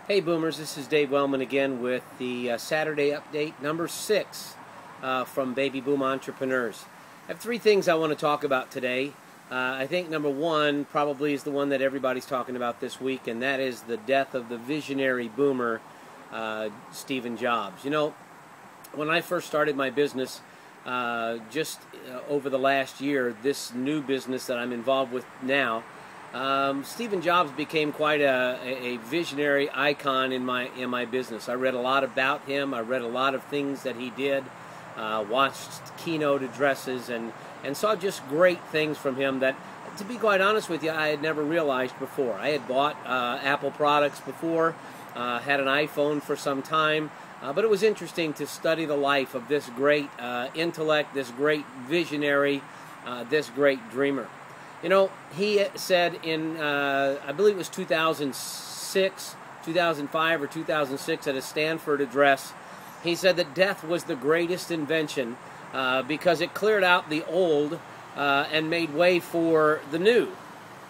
Hey Boomers, this is Dave Wellman again with the Saturday update number 6 from Baby Boom Entrepreneurs. I have 3 things I want to talk about today. I think number 1 probably is the one that everybody's talking about this week, and that is the death of the visionary boomer Stephen Jobs. You know, when I first started my business just over the last year, this new business that I'm involved with now, Stephen Jobs became quite a visionary icon in my business. I read a lot about him. I read a lot of things that he did, watched keynote addresses, and saw just great things from him that, to be quite honest with you, I had never realized before. I had bought Apple products before, had an iPhone for some time, but it was interesting to study the life of this great intellect, this great visionary, this great dreamer. You know, he said in, I believe it was 2006, 2005 or 2006 at a Stanford address, he said that death was the greatest invention because it cleared out the old and made way for the new.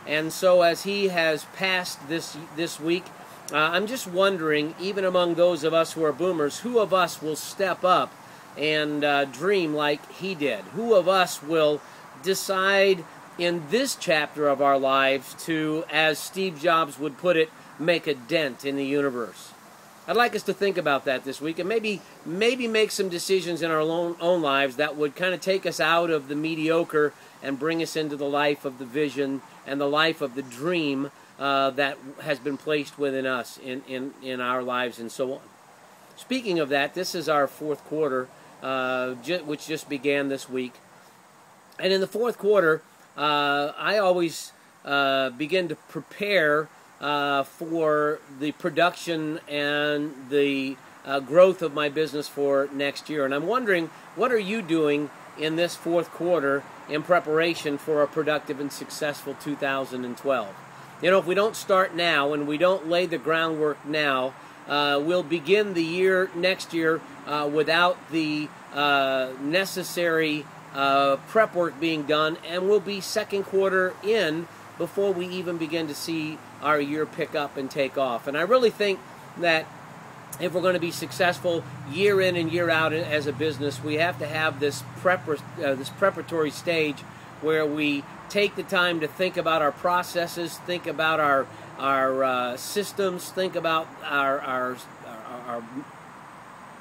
And so as he has passed this week, I'm just wondering, even among those of us who are boomers, who of us will step up and dream like he did? Who of us will decide in this chapter of our lives to, as Steve Jobs would put it, make a dent in the universe? I'd like us to think about that this week and maybe make some decisions in our own lives that would kind of take us out of the mediocre and bring us into the life of the vision and the life of the dream that has been placed within us in our lives and so on. Speaking of that, this is our fourth quarter, which just began this week. And in the fourth quarter, I always begin to prepare for the production and the growth of my business for next year. And I'm wondering, what are you doing in this fourth quarter in preparation for a productive and successful 2012? You know, if we don't start now and we don't lay the groundwork now, we'll begin the year next year without the necessary prep work being done, and we'll be second quarter in before we even begin to see our year pick up and take off. And I really think that if we're going to be successful year in and year out as a business, we have to have this preparatory stage where we take the time to think about our processes, think about our systems, think about our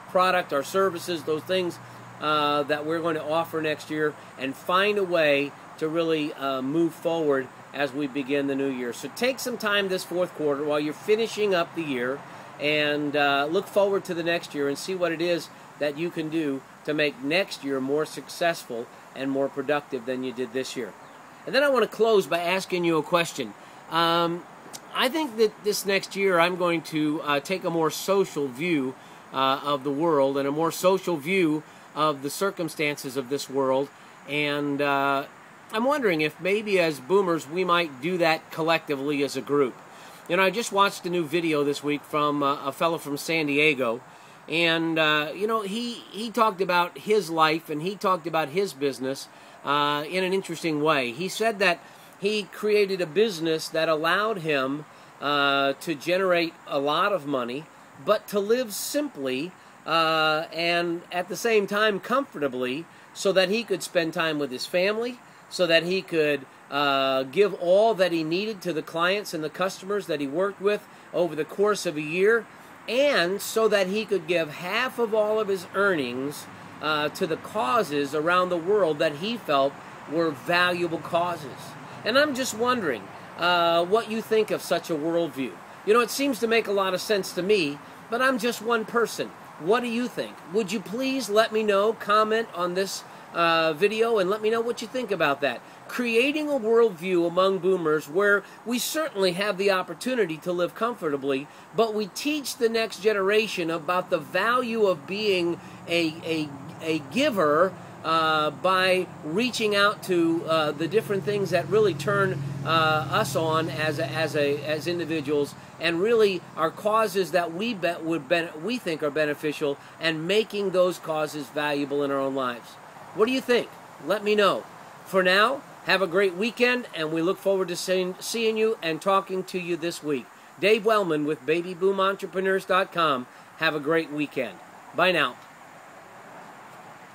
product, our services, those things that we're going to offer next year, and find a way to really move forward as we begin the new year. So take some time this fourth quarter while you're finishing up the year and look forward to the next year and see what it is that you can do to make next year more successful and more productive than you did this year. And then I want to close by asking you a question. I think that this next year I'm going to take a more social view of the world and a more social view of the circumstances of this world, and I'm wondering if maybe as boomers we might do that collectively as a group. You know, I just watched a new video this week from a fellow from San Diego, and you know, he talked about his life and he talked about his business in an interesting way. He said that he created a business that allowed him to generate a lot of money, but to live simply and at the same time comfortably, so that he could spend time with his family, so that he could give all that he needed to the clients and the customers that he worked with over the course of a year, and so that he could give half of all of his earnings to the causes around the world that he felt were valuable causes. And I'm just wondering what you think of such a worldview. You know, it seems to make a lot of sense to me, but I'm just one person. What do you think? Would you please let me know, comment on this video, and let me know what you think about that. Creating a worldview among boomers where we certainly have the opportunity to live comfortably, but we teach the next generation about the value of being a giver by reaching out to the different things that really turn us on as individuals, and really are causes that we think are beneficial, and making those causes valuable in our own lives. What do you think? Let me know. For now, have a great weekend, and we look forward to seeing you and talking to you this week. Dave Wellman with BabyBoomEntrepreneurs.com. Have a great weekend. Bye now.